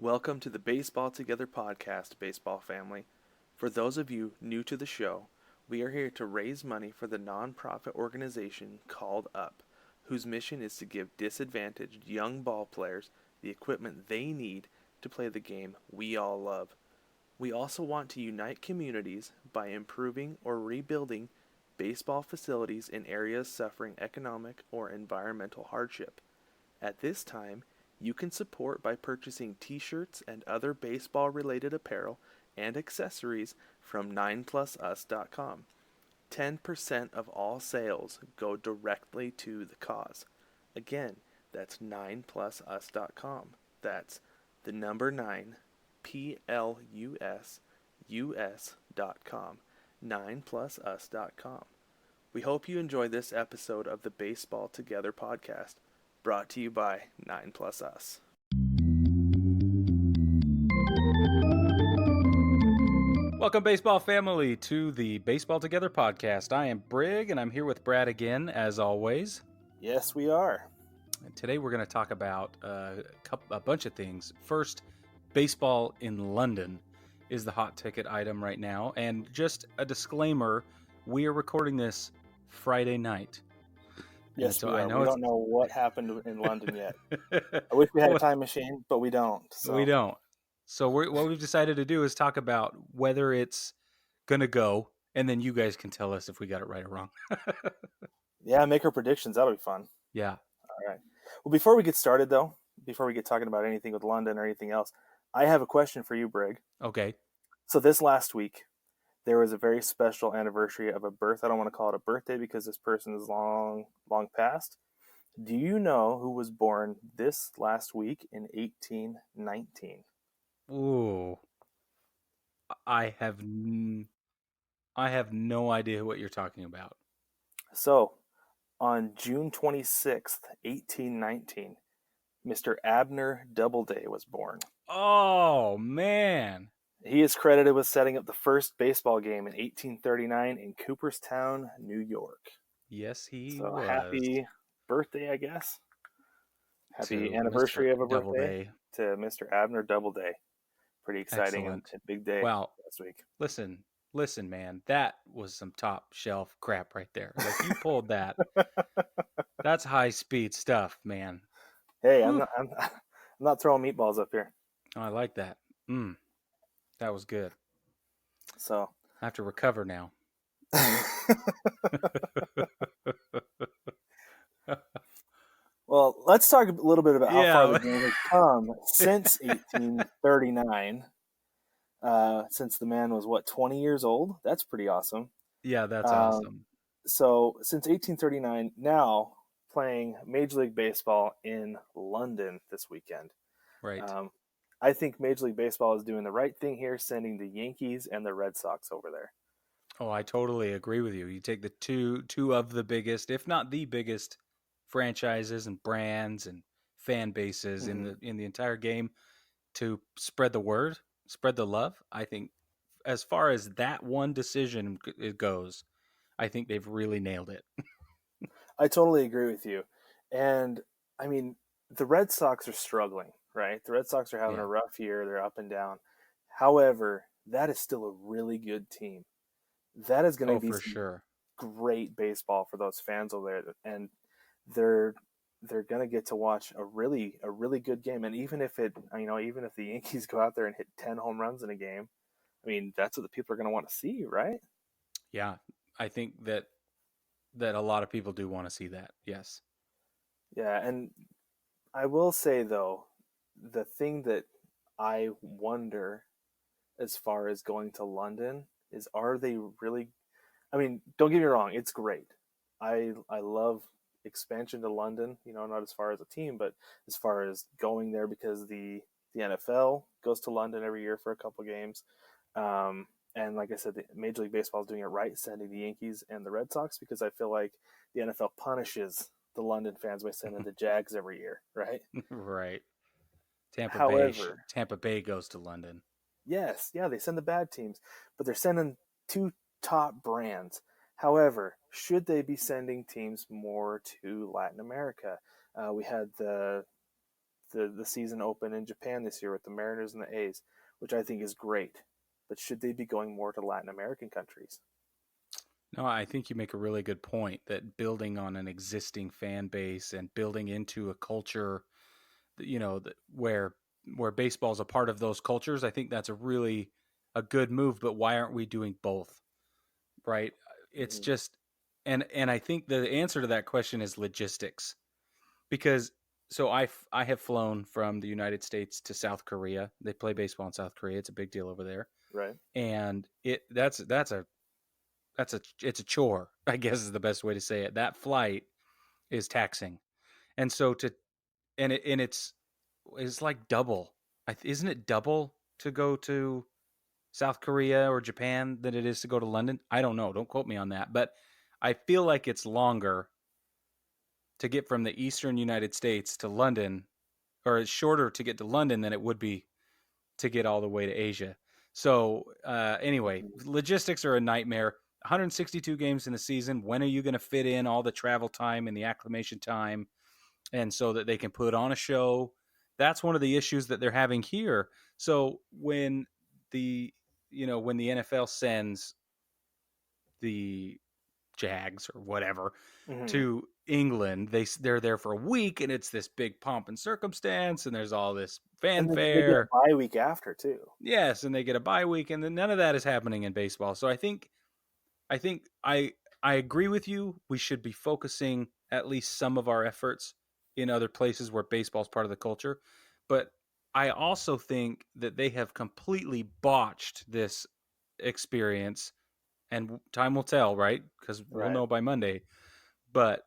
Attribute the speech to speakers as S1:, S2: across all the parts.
S1: Welcome to the Baseball Together podcast, baseball family. For those of you new to the show, we are here to raise money for the nonprofit organization called UP, whose mission is to give disadvantaged young ball players the equipment they need to play the game we all love. We also want to unite communities by improving or rebuilding baseball facilities in areas suffering economic or environmental hardship. At this time, you can support by purchasing t-shirts and other baseball-related apparel and accessories from 9plusus.com. 10% of all sales go directly to the cause. Again, that's 9plusus.com. That's the number 9, PLUSUS.com. 9plusus.com. We hope you enjoy this episode of the Baseball Together podcast, brought to you by 9plusus.
S2: Welcome, baseball family, to the Baseball Together podcast. I am Brig, and I'm here with Brad again, as always.
S1: Yes, we are.
S2: And today we're going to talk about a bunch of things. First, baseball in London is the hot ticket item right now. And just a disclaimer, we are recording this Friday night.
S1: Yes, so we don't know what happened in London yet. I wish we had a time machine, but we don't. So.
S2: We don't. So what we've decided to do is talk about whether it's going to go, and then you guys can tell us if we got it right or wrong.
S1: Yeah, make our predictions. That'll be fun.
S2: Yeah.
S1: All right. Well, before we get started, though, before we get talking about anything with London or anything else, I have a question for you, Brig.
S2: Okay.
S1: So this last week, there was a very special anniversary of a birth. I don't want to call it a birthday because this person is long past. Do you know who was born this last week in 1819?
S2: Ooh. I have no idea what you're talking about.
S1: So, on June 26th, 1819, Mr. Abner Doubleday was born.
S2: Oh, man.
S1: He is credited with setting up the first baseball game in 1839 in Cooperstown, New York.
S2: Yes, he
S1: so
S2: was.
S1: Happy birthday, I guess. Happy anniversary
S2: Mr.
S1: of a birthday
S2: Doubleday.
S1: To Mr. Abner Doubleday. Pretty exciting.
S2: Excellent.
S1: And a big day last week.
S2: Listen, man, that was some top shelf crap right there. Like, you pulled that. That's high speed stuff, man.
S1: Hey, I'm not throwing meatballs up here.
S2: Oh, I like that. That was good.
S1: So
S2: I have to recover now.
S1: Well, let's talk a little bit about how far the game has come since 1839. Since the man was, 20 years old? That's pretty awesome.
S2: Yeah, that's awesome.
S1: So since 1839, now playing Major League Baseball in London this weekend.
S2: Right.
S1: I think Major League Baseball is doing the right thing here, sending the Yankees and the Red Sox over there.
S2: Oh, I totally agree with you. You take the two of the biggest, if not the biggest, franchises and brands and fan bases in the entire game to spread the word, spread the love. I think as far as that one decision goes, I think they've really nailed it.
S1: I totally agree with you. And I mean, the Red Sox are struggling, right? The Red Sox are having a rough year. They're up and down. However, that is still a really good team. That is going to be
S2: for sure
S1: great baseball for those fans over there. And they're going to get to watch a really good game. And even if even if the Yankees go out there and hit 10 home runs in a game, I mean, that's what the people are going to want to see, right?
S2: Yeah, I think that a lot of people do want to see that. Yes.
S1: Yeah, and I will say though, the thing that I wonder as far as going to London is, are they really? I mean, don't get me wrong, it's great. I love expansion to London, not as far as a team, but as far as going there, because the NFL goes to London every year for a couple games. And like I said, the Major League Baseball is doing it right, sending the Yankees and the Red Sox, because I feel like the NFL punishes the London fans by sending the Jags every year, right?
S2: Right. Tampa Bay goes to London.
S1: Yes, yeah, they send the bad teams, but they're sending two top brands. However, should they be sending teams more to Latin America? We had the the season open in Japan this year with the Mariners and the A's, which I think is great. But should they be going more to Latin American countries?
S2: No, I think you make a really good point that building on an existing fan base and building into a culture, where baseball is a part of those cultures, I think that's a good move. But why aren't we doing both? Right? It's
S1: Mm-hmm.
S2: just, and I think the answer to that question is logistics, because I have flown from the United States to South Korea. They play baseball in South Korea. It's a big deal over there,
S1: Right.
S2: and it's a chore, I guess is the best way to say it. That flight is taxing, and so to and it's like double. Isn't it double to go to South Korea or Japan than it is to go to London? I don't know. Don't quote me on that, but I feel like it's longer to get from the eastern United States to London, or it's shorter to get to London than it would be to get all the way to Asia. So anyway,
S1: Mm-hmm.
S2: logistics are a nightmare. 162 games in the season. When are you going to fit in all the travel time and the acclimation time, and so that they can put on a show? That's one of the issues that they're having here. So the when the NFL sends the Jags or whatever
S1: Mm-hmm.
S2: to England, they're there for a week, and it's this big pomp and circumstance, and there's all this
S1: And then they get a
S2: fanfare.
S1: bye week after too.
S2: Yes, and they get a bye week, and then none of that is happening in baseball. So I think I agree with you. We should be focusing at least some of our efforts in other places where baseball is part of the culture. But I also think that they have completely botched this experience, and time will tell, right? Because we'll
S1: Right.
S2: know by Monday. But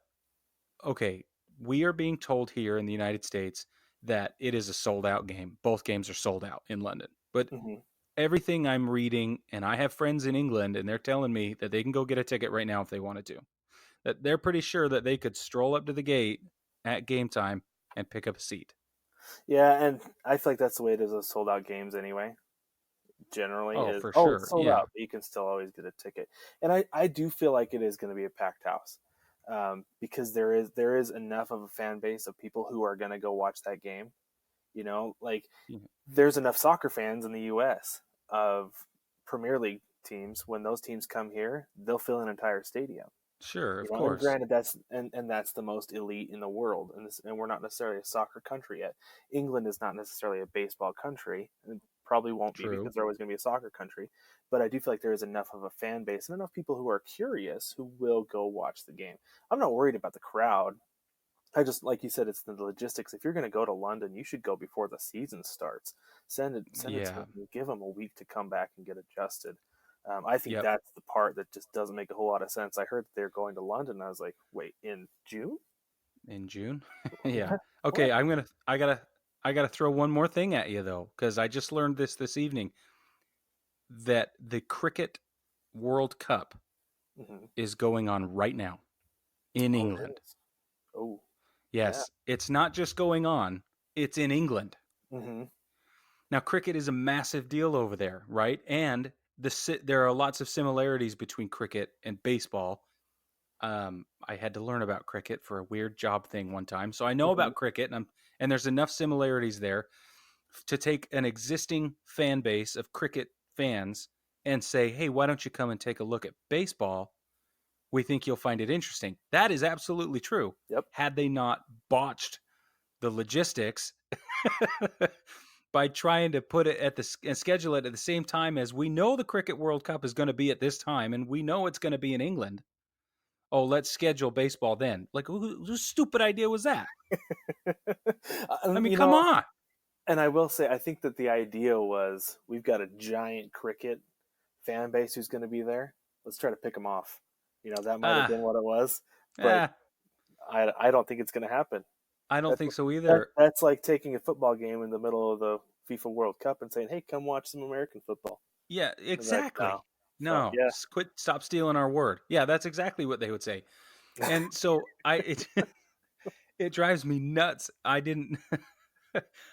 S2: okay, we are being told here in the United States that it is a sold out game. Both games are sold out in London. But
S1: Mm-hmm.
S2: everything I'm reading, and I have friends in England, and they're telling me that they can go get a ticket right now if they wanted to. That they're pretty sure that they could stroll up to the gate at game time and pick up a seat.
S1: Yeah, and I feel like that's the way it is with sold out games anyway. Generally,
S2: Oh,
S1: is
S2: for
S1: it's
S2: sure.
S1: sold
S2: Yeah.
S1: out, but you can still always get a ticket. And I do feel like it is going to be a packed house, because there is enough of a fan base of people who are going to go watch that game. Like
S2: Yeah.
S1: there's enough soccer fans in the U.S. of Premier League teams. When those teams come here, they'll fill an entire stadium.
S2: Sure, of
S1: And
S2: course.
S1: granted, that's the most elite in the world, and we're not necessarily a soccer country yet. England is not necessarily a baseball country, and probably won't be
S2: True.
S1: because they're always going to be a soccer country. But I do feel like there is enough of a fan base and enough people who are curious who will go watch the game. I'm not worried about the crowd. I just, like you said, it's the logistics. If you're going to go to London, you should go before the season starts. Send it to
S2: Yeah.
S1: them. Give them a week to come back and get adjusted. I think
S2: Yep.
S1: that's the part that just doesn't make a whole lot of sense. I heard that they're going to London. And I was like, wait, in June?
S2: In June. Yeah.
S1: What?
S2: Okay,
S1: What?
S2: I gotta throw one more thing at you though, because I just learned this evening that the Cricket World Cup
S1: Mm-hmm.
S2: is going on right now in
S1: Oh, it
S2: England.
S1: is. Oh, yeah.
S2: Yes, it's not just going on, it's in England.
S1: Mm-hmm.
S2: Now, cricket is a massive deal over there, right? And there are lots of similarities between cricket and baseball. I had to learn about cricket for a weird job thing one time, so I know
S1: Mm-hmm.
S2: about cricket, and there's enough similarities there to take an existing fan base of cricket fans and say, "Hey, why don't you come and take a look at baseball? We think you'll find it interesting." That is absolutely true.
S1: Yep.
S2: Had they not botched the logistics by trying to put it at the and schedule it at the same time as we know the Cricket World Cup is going to be at this time, and we know it's going to be in England. Oh, let's schedule baseball then. Like, whose stupid idea was that? I mean,
S1: You
S2: come
S1: know,
S2: on.
S1: and I will say, I think that the idea was we've got a giant cricket fan base who's going to be there. Let's try to pick them off. That might have
S2: Ah,
S1: been what it was, but
S2: ah,
S1: I don't think it's going to happen.
S2: I don't
S1: That's
S2: think so
S1: that,
S2: either.
S1: that's like taking a football game in the middle of the FIFA World Cup and saying, "Hey, come watch some American football."
S2: Yeah,
S1: And like, no,
S2: exactly.
S1: so
S2: No,
S1: yeah,
S2: stop stealing our word. Yeah, that's exactly what they would say. And so it drives me nuts. I didn't.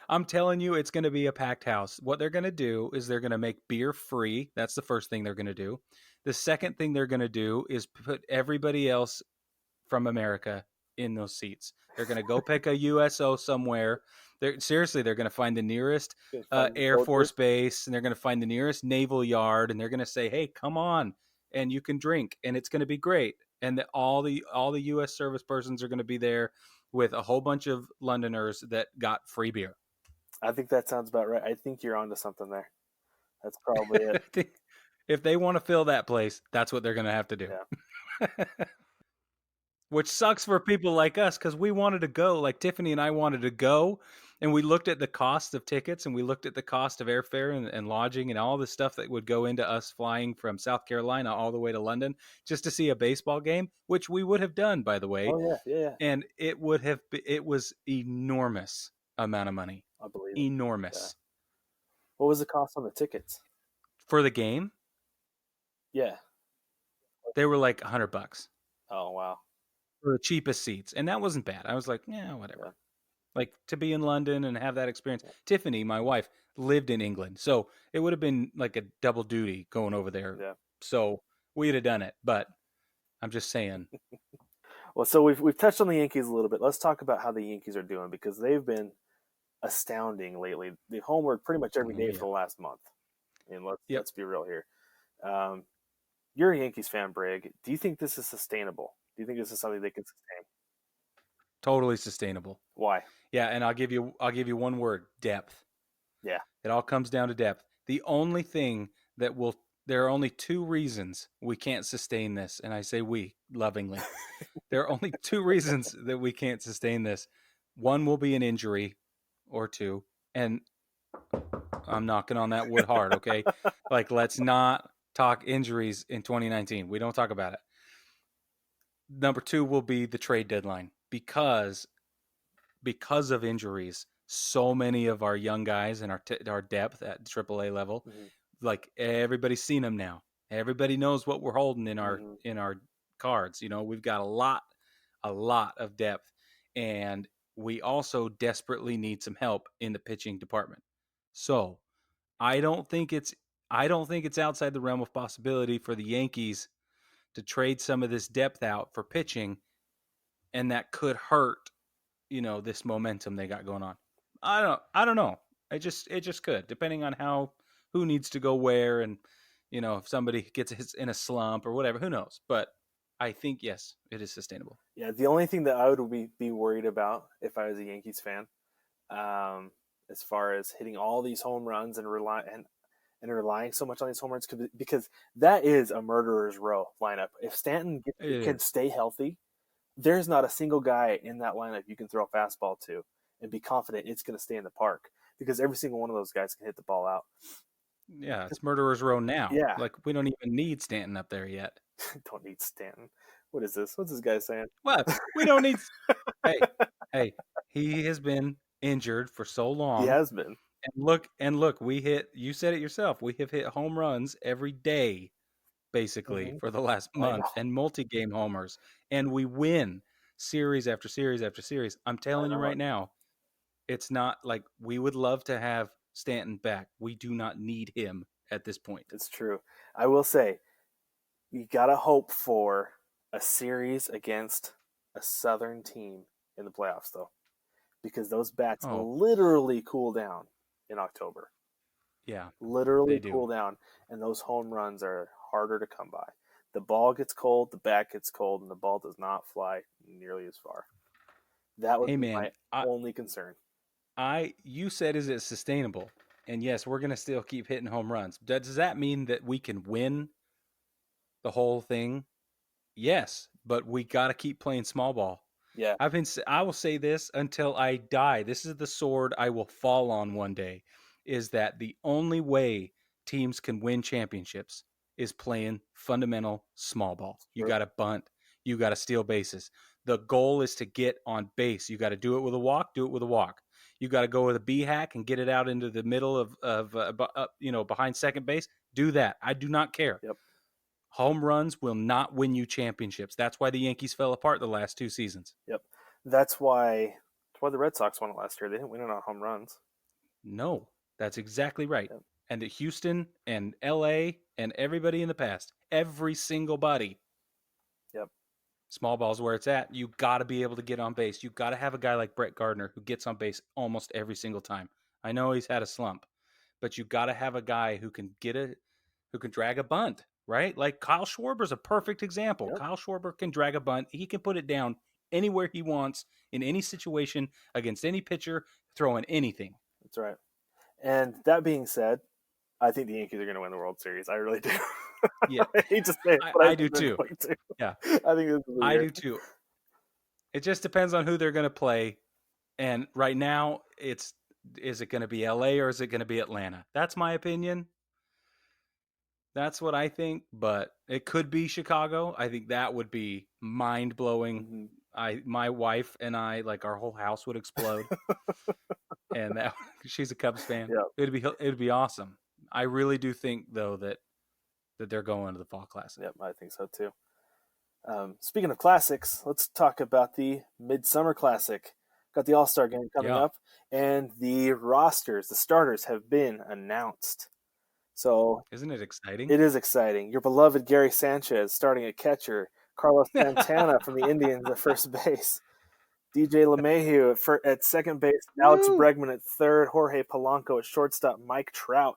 S2: I'm telling you, it's going to be a packed house. What they're going to do is they're going to make beer free. That's the first thing they're going to do. The second thing they're going to do is put everybody else from America in those seats. They're going to go pick a USO somewhere. They're going to find the nearest
S1: Gonna find
S2: Air
S1: soldiers.
S2: Force base, and they're going to find the nearest naval yard, and they're going to say, "Hey, come on, and you can drink, and it's going to be great." And all the U.S. service persons are going to be there with a whole bunch of Londoners that got free beer.
S1: I think that sounds about right. I think you're onto something there. That's probably
S2: I
S1: it.
S2: think if they want to fill that place, that's what they're going to have to do.
S1: Yeah.
S2: Which sucks for people like us because we wanted to go. Like Tiffany and I wanted to go, and we looked at the cost of tickets and we looked at the cost of airfare and lodging and all the stuff that would go into us flying from South Carolina all the way to London just to see a baseball game, which we would have done, by the way.
S1: Oh yeah, yeah.
S2: And it was enormous amount of money.
S1: I believe it.
S2: Enormous.
S1: Yeah. What was the cost on the tickets?
S2: For the game,
S1: Yeah.
S2: they were like $100
S1: Oh wow.
S2: for the cheapest seats. And that wasn't bad. I was like, yeah, whatever.
S1: Yeah.
S2: Like to be in London and have that experience.
S1: Yeah.
S2: Tiffany, my wife, lived in England, so it would have been like a double duty going over there.
S1: Yeah.
S2: So we'd have done it, but I'm just saying.
S1: Well, so we've touched on the Yankees a little bit. Let's talk about how the Yankees are doing because they've been astounding lately. They've homered pretty much every day for the last month. And let's be real here. You're a Yankees fan, Brig. Do you think this is sustainable? Do you think this is something they can sustain?
S2: Totally sustainable.
S1: Why?
S2: Yeah, and I'll give you one word: depth.
S1: Yeah.
S2: It all comes down to depth. The only thing that will there are only two reasons we can't sustain this, and I say we lovingly. There are only two reasons that we can't sustain this. One will be an injury or two, and I'm knocking on that wood hard, okay? Like, let's not talk injuries in 2019. We don't talk about it. Number two will be the trade deadline because of injuries. So many of our young guys and our depth at AAA level, like everybody's seen them now. Everybody knows what we're holding in our cards. You know, we've got a lot of depth, and we also desperately need some help in the pitching department. So I don't think it's outside the realm of possibility for the Yankees to trade some of this depth out for pitching, and that could hurt, this momentum they got going on. I don't know. It just could, depending on who needs to go where, and if somebody gets in a slump or whatever, who knows. But I think yes, it is sustainable.
S1: Yeah, the only thing that I would be worried about if I was a Yankees fan, as far as hitting all these home runs and relying so much on these home runs, because that is a murderer's row lineup. If Stanton can stay healthy, there's not a single guy in that lineup you can throw a fastball to and be confident it's going to stay in the park because every single one of those guys can hit the ball out.
S2: Yeah, it's murderer's row now.
S1: Yeah.
S2: Like, we don't even need Stanton up there yet.
S1: Don't need Stanton. What is this? What's this guy saying?
S2: What? We don't need... Hey, he has been injured for so long.
S1: He has been.
S2: And look, you said it yourself, we have hit home runs every day, basically, for the last month, and multi-game homers, and we win series after series after series. I'm telling you right now, it's not like we would love to have Stanton back. We do not need him at this point.
S1: It's true. I will say, you gotta hope for a series against a Southern team in the playoffs, though, because those bats literally cool down in October.
S2: Yeah,
S1: literally cool down, and those home runs are harder to come by. The ball gets cold, the bat gets cold, and the ball does not fly nearly as far. That would be my only concern.
S2: You said, is it sustainable? And yes, we're going to still keep hitting home runs. Does that mean that we can win the whole thing? Yes, but we got to keep playing small ball.
S1: Yeah.
S2: I will say this until I die. This is the sword I will fall on one day, is that the only way teams can win championships is playing fundamental small ball. You got to bunt. You got to steal bases. The goal is to get on base. You got to do it with a walk. Do it with a walk. You got to go with a b-hack and get it out into the middle of behind second base. Do that. I do not care.
S1: Yep.
S2: Home runs will not win you championships. That's why the Yankees fell apart the last two seasons.
S1: Yep. That's why the Red Sox won it last year. They didn't win it on home runs.
S2: No, that's exactly right.
S1: Yep.
S2: And that Houston and LA and everybody in the past, every single body.
S1: Yep.
S2: Small ball's where it's at. You got to be able to get on base. You got to have a guy like Brett Gardner who gets on base almost every single time. I know he's had a slump, but you got to have a guy who can who can drag a bunt, right? Like Kyle Schwarber's a perfect example.
S1: Yep.
S2: Kyle Schwarber can drag a bunt. He can put it down anywhere he wants in any situation against any pitcher, throwing anything.
S1: That's right. And that being said, I think the Yankees are going to win the World Series. I really do.
S2: Yeah,
S1: I hate to say it, but I
S2: I do
S1: think they're
S2: too.
S1: going to.
S2: Yeah,
S1: I think this is the
S2: I
S1: year.
S2: do too. It just depends on who they're going to play. And right now, is it going to be LA or is it going to be Atlanta? That's my opinion. That's what I think, but it could be Chicago. I think that would be mind blowing. My wife and I, like, our whole house would explode, and that she's a Cubs fan.
S1: Yeah.
S2: It'd be awesome. I really do think though that they're going to the Fall Classic.
S1: Yep, I think so too. Speaking of classics, let's talk about the Midsummer Classic. Got the All-Star Game coming up, and the rosters, the starters have been announced. So
S2: isn't it exciting?
S1: It is exciting. Your beloved Gary Sanchez starting at catcher, Carlos Santana from the Indians at first base, DJ LeMahieu at second base, Alex Bregman at third, Jorge Polanco at shortstop, Mike Trout,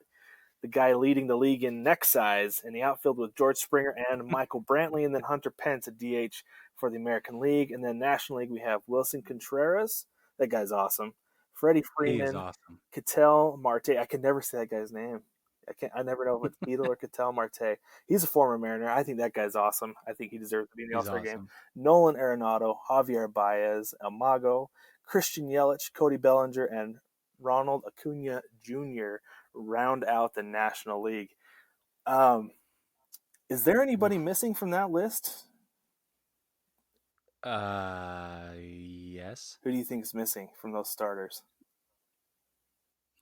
S1: the guy leading the league in neck size, in the outfield with George Springer and Michael Brantley, and then Hunter Pence at DH for the American League. And then National League, we have Wilson Contreras. That guy's awesome. Freddie Freeman,
S2: He's awesome.
S1: Ketel Marte. I can never say that guy's name. I never know if it's Beetle or Ketel Marte. He's a former Mariner. I think that guy's awesome. I think he deserves to be in the All-Star game. Nolan Arenado, Javier Baez, El Mago, Christian Yelich, Cody Bellinger, and Ronald Acuna Jr. round out the National League. Is there anybody missing from that list?
S2: Yes.
S1: Who do you think is missing from those starters?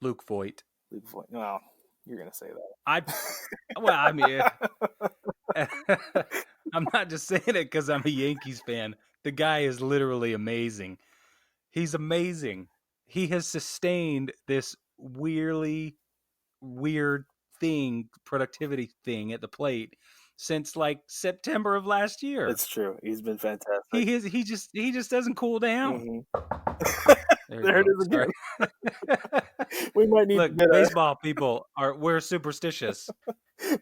S2: Luke Voigt.
S1: Luke Voigt. Well, you're gonna say that.
S2: I mean, I'm not just saying it because I'm a Yankees fan. The guy is literally amazing. He's amazing. He has sustained this weirdly weird productivity thing at the plate since like September of last year.
S1: It's true. He's been fantastic.
S2: He just doesn't cool down.
S1: There it is again. We might need
S2: to get baseball people we're superstitious.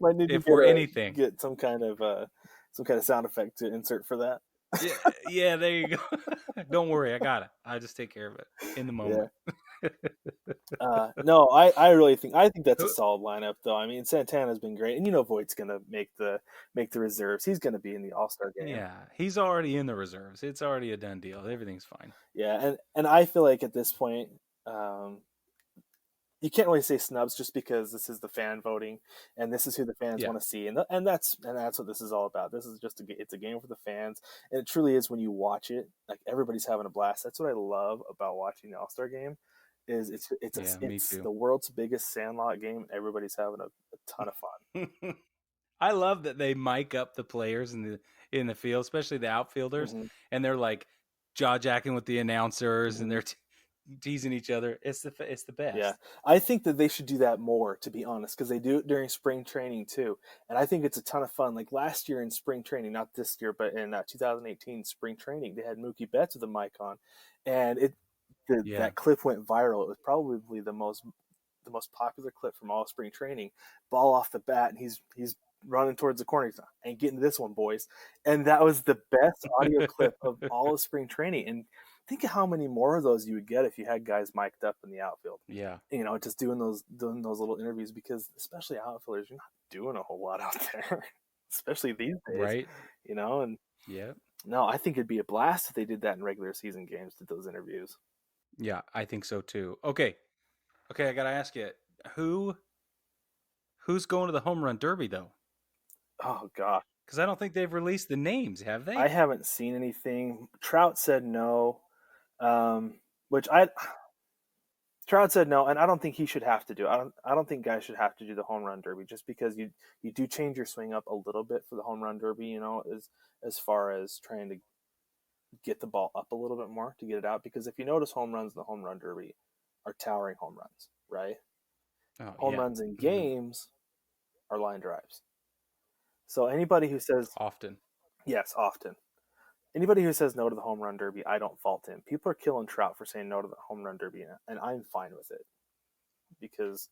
S1: Might need
S2: if
S1: to
S2: we're anything,
S1: get some kind of sound effect to insert for that.
S2: Yeah, there you go. Don't worry, I got it. I'll just take care of it in the moment.
S1: Yeah. No, I really think that's a solid lineup, though. I mean, Santana's been great, and Voigt's gonna make the reserves. He's gonna be in the All-Star game.
S2: Yeah, he's already in the reserves. It's already a done deal. Everything's fine.
S1: Yeah, and I feel like at this point, you can't really say snubs just because this is the fan voting, and this is who the fans want to see, and that's what this is all about. This is it's a game for the fans, and it truly is. When you watch it, like, everybody's having a blast. That's what I love about watching the All-Star game. Is it's the world's biggest sandlot game, and everybody's having a ton of fun.
S2: I love that they mic up the players in the field, especially the outfielders, and they're like jaw-jacking with the announcers, and they're teasing each other. It's the best.
S1: Yeah, I think that they should do that more, to be honest, because they do it during spring training too, and I think it's a ton of fun. Like last year in spring training, not this year, but in 2018 spring training, they had Mookie Betts with a mic on, and that clip went viral. It was probably the most popular clip from all spring training. Ball off the bat, and he's running towards the corner. He's like, "Ain't getting this one, boys." And that was the best audio clip of all of spring training. And think of how many more of those you would get if you had guys mic'd up in the outfield.
S2: Yeah.
S1: Just doing those little interviews, because especially outfielders, you're not doing a whole lot out there, especially these days.
S2: Right.
S1: And
S2: yeah.
S1: No, I think it'd be a blast if they did that in regular season games, did those interviews.
S2: Yeah, I think so too. Okay, I gotta ask you, who's going to the home run derby though?
S1: Oh gosh,
S2: because I don't think they've released the names, have they?
S1: I haven't seen anything. Trout said no, Trout said no, and I don't think he should have to do it. I don't think guys should have to do the home run derby, just because you do change your swing up a little bit for the home run derby. As far as trying to get the ball up a little bit more to get it out, because if you notice, home runs in the home run derby are towering home runs, right? Home runs in games are line drives. So anybody who says
S2: often,
S1: yes, often. Anybody who says no to the home run derby, I don't fault him. People are killing Trout for saying no to the home run derby, and I'm fine with it because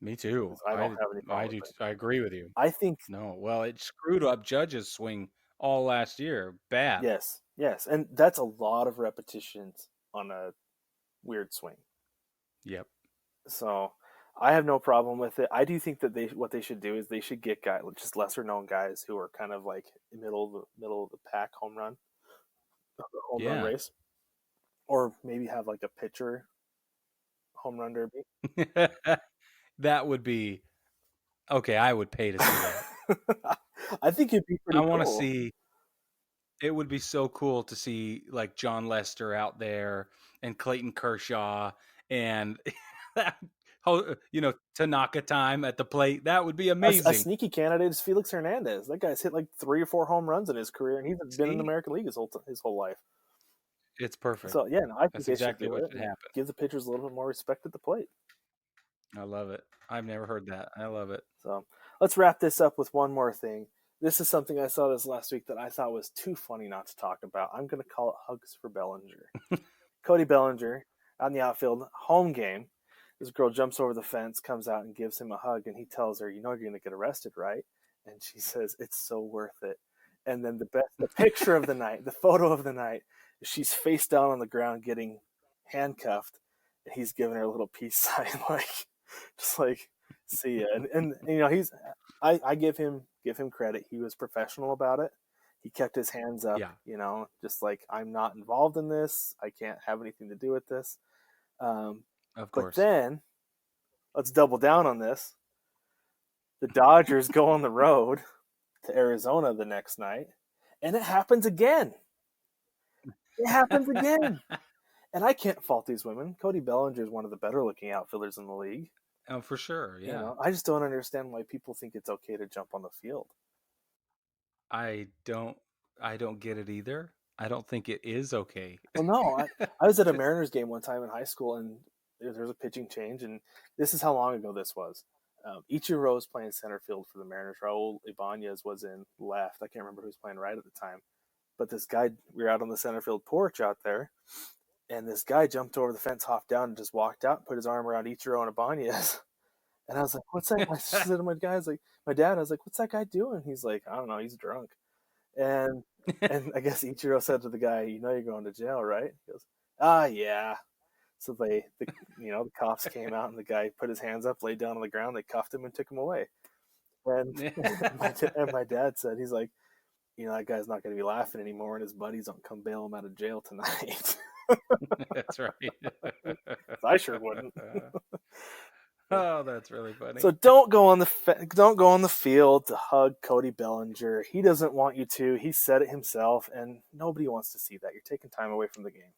S2: Me too.
S1: I don't have any problem with it.
S2: I agree with you.
S1: I think
S2: No, well, it screwed up Judge's swing all last year. Bad.
S1: yes, and that's a lot of repetitions on a weird swing.
S2: Yep.
S1: So I have no problem with it. I do think that what they should do is they should get guys, just lesser known guys who are kind of like middle of the pack home run
S2: Yeah.
S1: race, or maybe have like a pitcher home run derby.
S2: That would be okay. I would pay to see that.
S1: I think it'd be
S2: I
S1: pretty
S2: want to
S1: cool.
S2: see. It would be so cool to see like John Lester out there and Clayton Kershaw and Tanaka time at the plate. That would be
S1: A
S2: amazing.
S1: sneaky candidate is Felix Hernandez. That guy's hit like 3 or 4 home runs in his career, and he's been in the
S2: See,
S1: American League his whole life.
S2: it's perfect.
S1: So yeah, no, I think
S2: That's
S1: they should
S2: exactly
S1: do
S2: what
S1: it
S2: should
S1: and
S2: happen.
S1: give the pitchers a little bit more respect at the plate.
S2: I love it. I've never heard that. I love it.
S1: So let's wrap this up with one more thing. This is something I saw this last week that I thought was too funny not to talk about. I'm going to call it Hugs for Bellinger. Cody Bellinger on the outfield, home game. This girl jumps over the fence, comes out and gives him a hug, and he tells her, "You know you're going to get arrested, right?" And she says, "It's so worth it." And then the picture of the night, the photo of the night, she's face down on the ground getting handcuffed, and he's giving her a little peace sign, like just like see ya. And I give him credit. He was professional about it. He kept his hands up,
S2: Yeah,
S1: just like, I'm not involved in this. I can't have anything to do with this. Um,
S2: of
S1: but
S2: course.
S1: then let's double down on this. The Dodgers go on the road to Arizona the next night, and it happens again. It happens again. And I can't fault these women. Cody Bellinger is one of the better looking outfielders in the league.
S2: Oh, for sure. Yeah.
S1: I just don't understand why people think it's okay to jump on the field.
S2: I don't get it either. I don't think it is okay.
S1: Well, no, I was at a Mariners game one time in high school, and there was a pitching change, and this is how long ago this was. Ichiro was playing center field for the Mariners. Raul Ibanez was in left. I can't remember who was playing right at the time. But this guy, we were out on the center field porch out there, and this guy jumped over the fence, hopped down, and just walked out, and put his arm around Ichiro and Ibanez. And I was like, "What's that?" I said to my guy, my dad, I was like, "What's that guy doing?" He's like, "I don't know. He's drunk." And I guess Ichiro said to the guy, "You know you're going to jail, right?" He goes, "Ah, yeah." So the cops came out, and the guy put his hands up, laid down on the ground. They cuffed him and took him away. And my dad said, he's like, that guy's not going to be laughing anymore, and his buddies don't come bail him out of jail tonight.
S2: That's right.
S1: I sure wouldn't.
S2: Oh, that's really funny.
S1: So don't go on the field to hug Cody Bellinger. He doesn't want you to. He said it himself, and nobody wants to see that. You're taking time away from the game.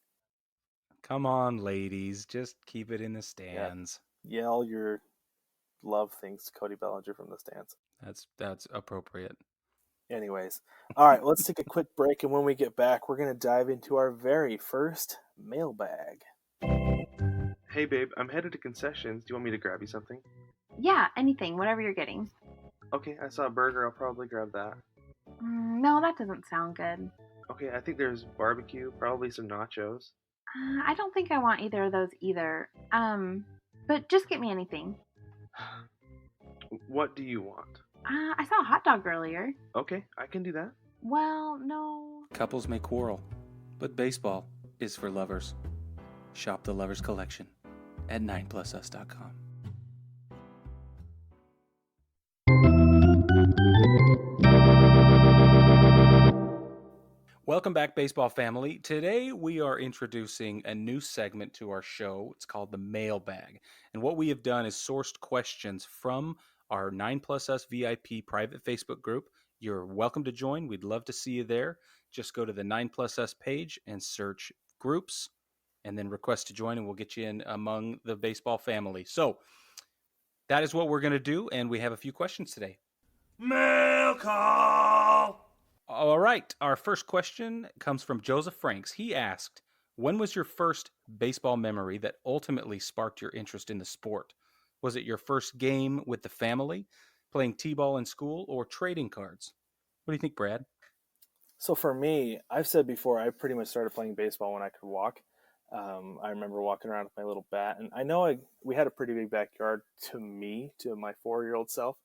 S2: Come on, ladies, just keep it in the
S1: Yeah,
S2: stands.
S1: yell your love things to Cody Bellinger from the stands.
S2: That's appropriate.
S1: Anyways, all right, let's take a quick break, and when we get back, we're going to dive into our very first mailbag. Hey, babe, I'm headed to concessions. Do you want me to grab you something?
S3: Yeah, anything, whatever you're getting.
S1: Okay, I saw a burger. I'll probably grab that.
S3: No, that doesn't sound good.
S1: Okay, I think there's barbecue, probably some nachos.
S3: I don't think I want either of those either. But just get me anything.
S1: What do you want?
S3: I saw a hot dog earlier.
S1: Okay, I can do that.
S3: Well, no.
S2: Couples may quarrel, but baseball is for lovers. Shop the Lovers Collection at 9plusus.com. Welcome back, baseball family. Today we are introducing a new segment to our show. It's called the Mailbag. And what we have done is sourced questions from our 9plusus VIP private Facebook group. You're welcome to join. We'd love to see you there. Just go to the 9plusus page and search groups and then request to join, and we'll get you in among the baseball family. So that is what we're going to do, and we have a few questions today.
S1: Mail call!
S2: All right. Our first question comes from Joseph Franks. He asked, when was your first baseball memory that ultimately sparked your interest in the sport? Was it your first game with the family, playing t-ball in school, or trading cards? What do you think, Brad?
S1: So for me, I've said before, I pretty much started playing baseball when I could walk. I remember walking around with my little bat, and I know we had a pretty big backyard to my 4-year-old self,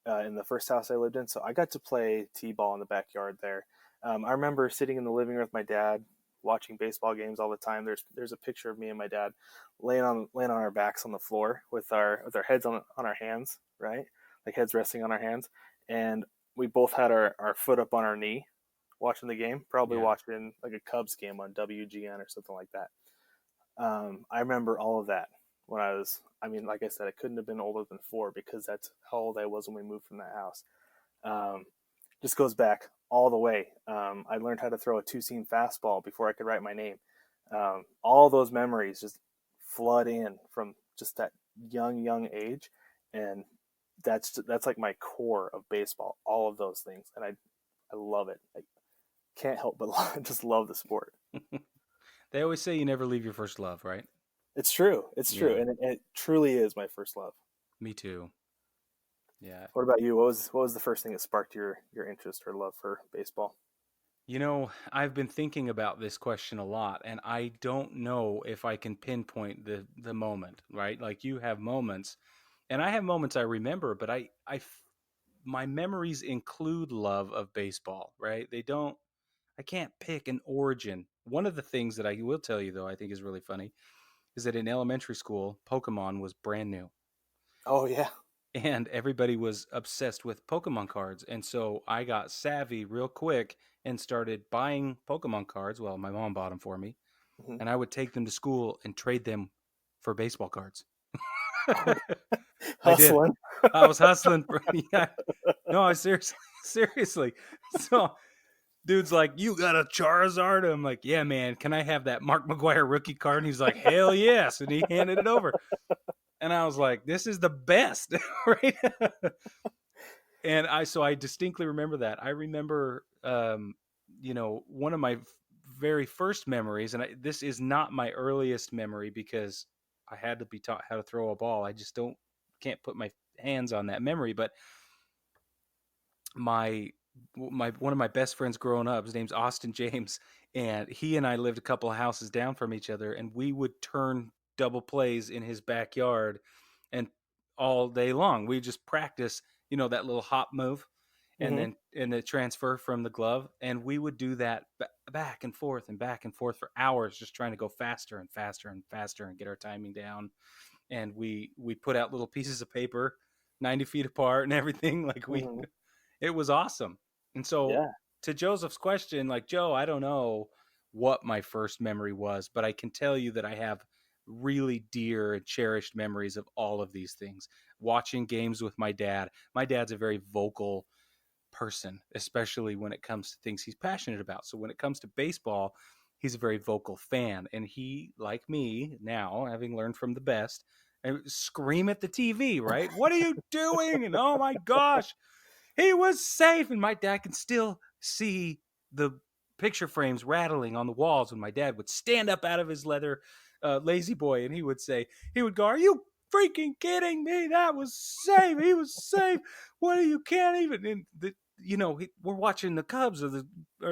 S1: in the first house I lived in. So I got to play t-ball in the backyard there. I remember sitting in the living room with my dad, watching baseball games all the time. There's a picture of me and my dad laying on our backs on the floor with our heads on our hands, right? Like heads resting on our hands, and we both had our foot up on our knee, watching the game. Probably
S2: Yeah.
S1: watching like a Cubs game on WGN or something like that. I remember all of that when I was. I mean, like I said, I couldn't have been older than 4 because that's how old I was when we moved from that house. Um, just goes back all the way. I learned how to throw a two-seam fastball before I could write my name. All those memories just flood in from just that young age, and that's like my core of baseball. All of those things, and I love it. I can't help but just love the sport.
S2: They always say you never leave your first love, right?
S1: It's true. It's true,
S2: Yeah.
S1: and it truly is my first love.
S2: Me too. Yeah.
S1: What about you? What was the first thing that sparked your interest or love for baseball?
S2: You know, I've been thinking about this question a lot, and I don't know if I can pinpoint the moment, right? Like you have moments, and I have moments I remember, but my memories include love of baseball, right? They don't. I can't pick an origin. One of the things that I will tell you, though, I think is really funny, is that in elementary school, Pokemon was brand new.
S1: Oh yeah.
S2: And everybody was obsessed with Pokemon cards. And so I got savvy real quick and started buying Pokemon cards. Well, my mom bought them for me,
S1: Hmm.
S2: and I would take them to school and trade them for baseball cards.
S1: Oh,
S2: I did.
S1: hustling.
S2: I was hustling for yeah. No, I seriously seriously. So dude's like, "You got a Charizard?" I'm like, "Yeah, man. Can I have that Mark McGuire rookie card?" And he's like, "Hell yes!" And he handed it over. And I was like, "This is the best, right?" And I distinctly remember that. I remember, one of my very first memories, and this is not my earliest memory because I had to be taught how to throw a ball. I just can't put my hands on that memory. But my my one of my best friends growing up, his name's Austin James, and he and I lived a couple of houses down from each other, and we would turn double plays in his backyard, and all day long we just practice, that little hop move, and
S1: Hmm.
S2: then the transfer from the glove, and we would do that back and forth for hours, just trying to go faster and faster and faster and get our timing down. And we put out little pieces of paper 90 feet apart and everything. Like we
S1: Hmm.
S2: it was awesome. And so,
S1: Yeah.
S2: to Joseph's question, like, Joe, I don't know what my first memory was, but I can tell you that I have really dear and cherished memories of all of these things. Watching games with my dad. My dad's a very vocal person, especially when it comes to things he's passionate about. So when it comes to baseball, he's a very vocal fan. And he, like me, now having learned from the best, scream at the TV, right? What are you doing? And oh my gosh, he was safe. And my dad can still see the picture frames rattling on the walls when my dad would stand up out of his leather lazy boy, and he would go, "Are you freaking kidding me? That was safe. He was safe. What are you can't even." And we're watching the Cubs or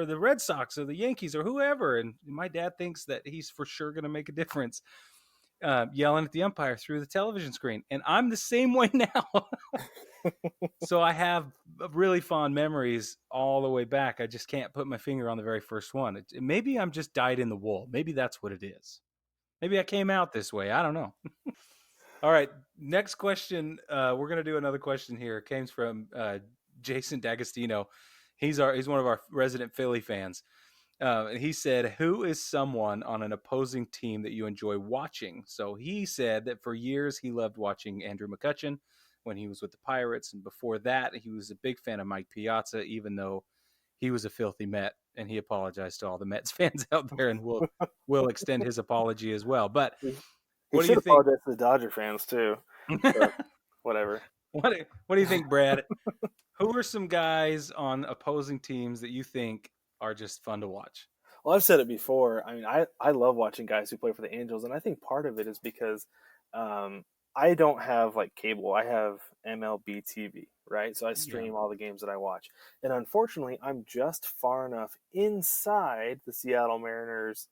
S2: the Red Sox or the Yankees or whoever, and my dad thinks that he's for sure going to make a difference, yelling at the umpire through the television screen. And I'm the same way now. So I have really fond memories all the way back. I just can't put my finger on the very first one. Maybe I'm just dyed in the wool. Maybe that's what it is. Maybe I came out this way. I don't know. All right. Next question. We're gonna do another question here. It came from Jason D'Agostino. He's one of our resident Philly fans. And he said, "Who is someone on an opposing team that you enjoy watching?" So he said that for years he loved watching Andrew McCutchen when he was with the Pirates, and before that he was a big fan of Mike Piazza, even though he was a filthy Met, and he apologized to all the Mets fans out there, and will extend his apology as well. But
S1: He
S2: what do you
S1: should
S2: think?
S1: apologize to the Dodger fans too. But whatever.
S2: What do you think, Brad? Who are some guys on opposing teams that you think are just fun to watch?
S1: Well, I've said it before. I mean, I love watching guys who play for the Angels, and I think part of it is because, um, I don't have like cable. I have MLB TV, right? So I
S2: Yeah.
S1: stream all the games that I watch. And unfortunately, I'm just far enough inside the Seattle Mariners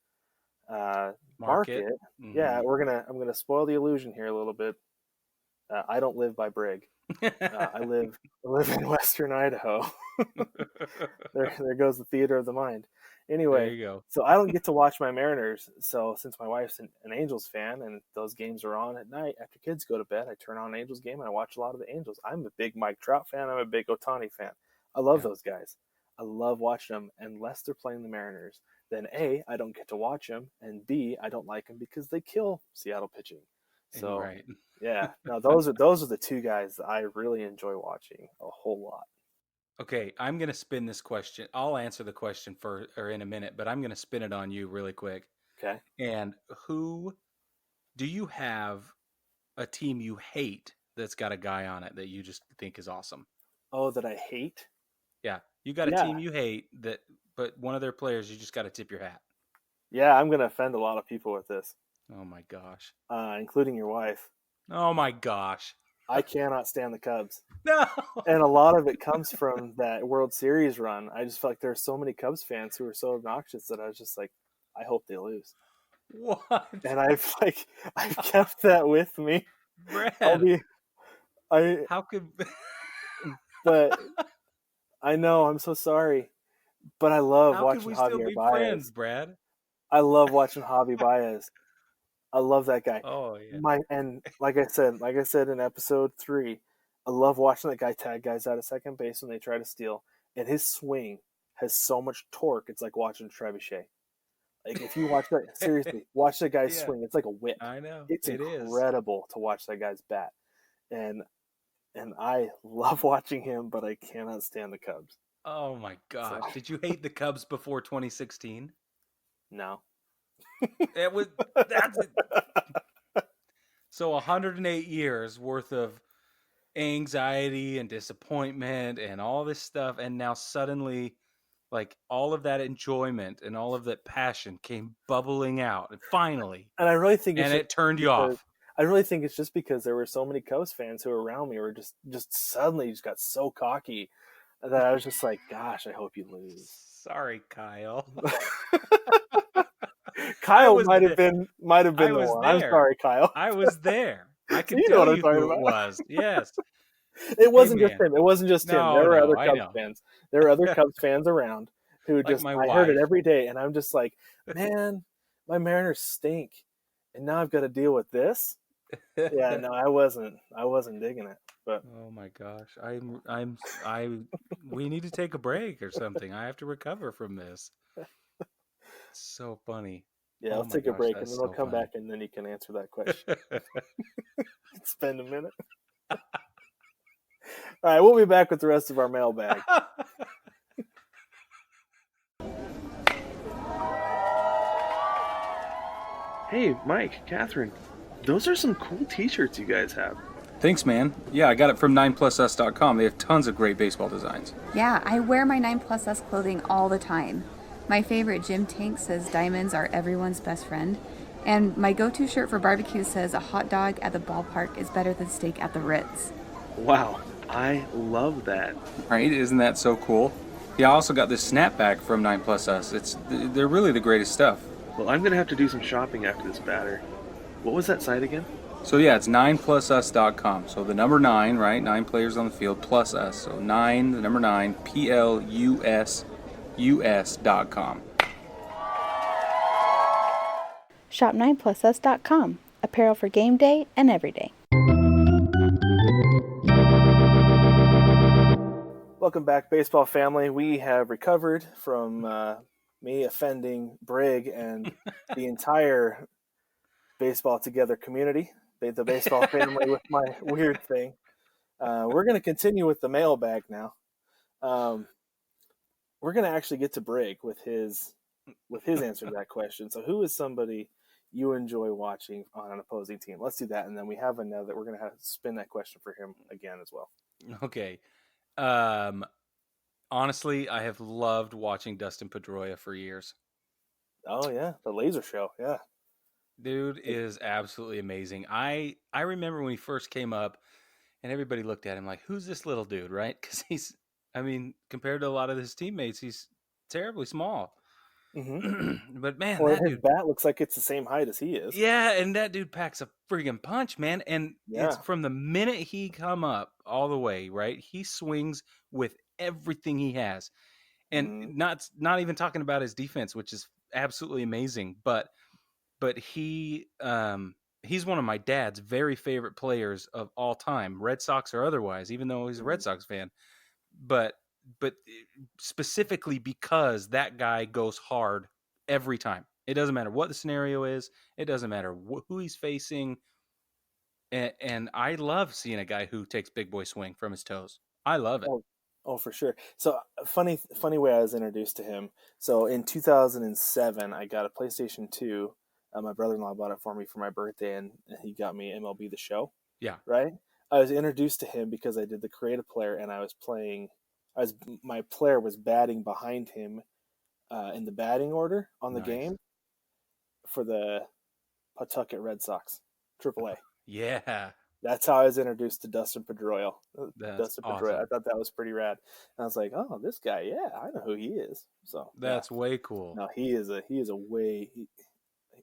S2: Market.
S1: market. Yeah,
S2: Mm-hmm.
S1: I'm gonna spoil the illusion here a little bit. I don't live by Brig. I live in Western Idaho. There goes the theater of the mind.
S2: There
S1: Anyway,
S2: you go.
S1: so I don't get to watch my Mariners. So since my wife's an Angels fan and those games are on at night after kids go to bed, I turn on an Angels game and I watch a lot of the Angels. I'm a big Mike Trout fan. I'm a big Ohtani fan. I love
S2: Yeah.
S1: those guys. I love watching them. Unless they're playing the Mariners, then A, I don't get to watch them, and B, I don't like them because they kill Seattle pitching.
S2: And
S1: So
S2: right.
S1: yeah, no, those are the two guys that I really enjoy watching a whole lot.
S2: Okay, I'm gonna spin this question. I'll answer the question for or in a minute, but I'm gonna spin it on you really quick.
S1: Okay.
S2: And who do you have a team you hate that's got a guy on it that you just think is awesome?
S1: Oh, that I hate?
S2: Yeah, you got a
S1: Yeah.
S2: team you hate but one of their players you just got to tip your hat.
S1: Yeah, I'm going to offend a lot of people with this,
S2: Oh my gosh.
S1: including your wife.
S2: Oh my gosh.
S1: I cannot stand the Cubs.
S2: No.
S1: And a lot of it comes from that World Series run. I just feel like there are so many Cubs fans who are so obnoxious that I was just like, I hope they lose.
S2: What?
S1: And I've kept that with me.
S2: Brad.
S1: I
S2: How could
S1: but I know, I'm so sorry. But I love
S2: How could
S1: watching
S2: we still
S1: Javier
S2: be
S1: Baez.
S2: friends, Brad?
S1: I love watching Javi Baez. I love that guy.
S2: Oh yeah.
S1: And like I said in episode 3, I love watching that guy tag guys out of second base when they try to steal. And his swing has so much torque. It's like watching Trebuchet. Like if you watch that seriously, watch that guy's
S2: Yeah.
S1: swing. It's like a whip.
S2: I know.
S1: It's
S2: It is.
S1: incredible to watch that guy's bat. And I love watching him, but I cannot stand the Cubs.
S2: Oh my gosh.
S1: So,
S2: Did you hate the Cubs before 2016?
S1: no.
S2: It was that's it. So 108 years worth of anxiety and disappointment and all this stuff, and now suddenly like all of that enjoyment and all of that passion came bubbling out and finally,
S1: And I really think
S2: and it turned you
S1: because,
S2: off.
S1: I really think it's just because there were so many Cubs fans who were around me were just suddenly just got so cocky that I was just like, gosh, I hope you lose.
S2: Sorry, Kyle.
S1: Kyle
S2: was
S1: might have
S2: there.
S1: been
S2: I
S1: the
S2: was
S1: one. I'm
S2: there.
S1: sorry, Kyle.
S2: I was there. I can
S1: You know
S2: tell
S1: what I'm
S2: you
S1: talking
S2: who it
S1: about.
S2: was. Yes.
S1: It wasn't just
S2: man.
S1: him. It wasn't just him.
S2: No,
S1: There were
S2: no,
S1: other
S2: I
S1: Cubs
S2: know.
S1: fans. There were other Cubs fans around who
S2: Like
S1: just
S2: my
S1: I heard it
S2: wife.
S1: every day, and I'm just like, man, my Mariners stink, and now I've got to deal with this. Yeah, no, I wasn't digging it. But
S2: Oh my gosh. We need to take a break or something. I have to recover from this. So funny.
S1: yeah,
S2: Oh
S1: let's
S2: my
S1: take a
S2: gosh,
S1: break, and
S2: that's
S1: then we'll
S2: so
S1: come
S2: funny.
S1: back, and then you can answer that question. Spend a minute. All right, we'll be back with the rest of our mailbag. Hey, Mike, Catherine, those are some cool T-shirts you guys have.
S2: Thanks, man. Yeah, I got it from 9plusus.com. They have tons of great baseball designs.
S4: Yeah, I wear my 9plusus clothing all the time. My favorite gym tank says diamonds are everyone's best friend. And my go-to shirt for barbecue says a hot dog at the ballpark is better than steak at the Ritz.
S1: Wow, I love that.
S2: Right? Isn't that so cool? Yeah, I also got this snapback from 9plusus. They're really the greatest stuff.
S1: Well, I'm going to have to do some shopping after this batter. What was that site again?
S2: So yeah, it's 9plusus.com. So the number 9, right? 9 players on the field plus us. So 9, the number 9, PLUSUS.com.
S5: Shop 9plusus.com. Apparel for game day and every day.
S1: Welcome back, baseball family. We have recovered from me offending Brig and the entire Baseball Together community, the baseball family with my weird thing. We're going to continue with the mailbag now. We're going to actually get to Brig with his answer to that question. So who is somebody you enjoy watching on an opposing team? Let's do that, and then we have another that we're going to have to spin that question for him again as well.
S2: Okay. Honestly, I have loved watching Dustin Pedroia for years.
S1: Oh, yeah, the laser show, yeah.
S2: Dude is absolutely amazing. I remember when he first came up, and everybody looked at him like, "Who's this little dude?" Right? Because I mean, compared to a lot of his teammates, he's terribly small.
S1: Mm-hmm.
S2: But man,
S1: Or
S2: that
S1: his
S2: dude,
S1: bat looks like it's the same height as he is.
S2: yeah, and that dude packs a friggin' punch, man. And it's
S1: Yeah.
S2: from the minute he come up all the way, right? He swings with everything he has, and
S1: Mm-hmm.
S2: not even talking about his defense, which is absolutely amazing, but he's one of my dad's very favorite players of all time, Red Sox or otherwise, even though he's a Red Sox fan. But specifically because that guy goes hard every time. It doesn't matter what the scenario is. It doesn't matter who he's facing. And I love seeing a guy who takes big boy swing from his toes. I love it.
S1: Oh, for sure. So funny way I was introduced to him. So in 2007, I got a PlayStation 2. My brother-in-law bought it for me for my birthday, and he got me MLB The Show.
S2: Yeah.
S1: Right. I was introduced to him because I did the creative player, and I was playing. My player was batting behind him in the batting order on the
S2: Nice.
S1: game for the Pawtucket Red Sox, AAA.
S2: Yeah.
S1: That's how I was introduced to Dustin Pedroia.
S2: That's awesome.
S1: I thought that was pretty rad. And I was like, oh, this guy, yeah, I know who he is. So
S2: That's way cool.
S1: No,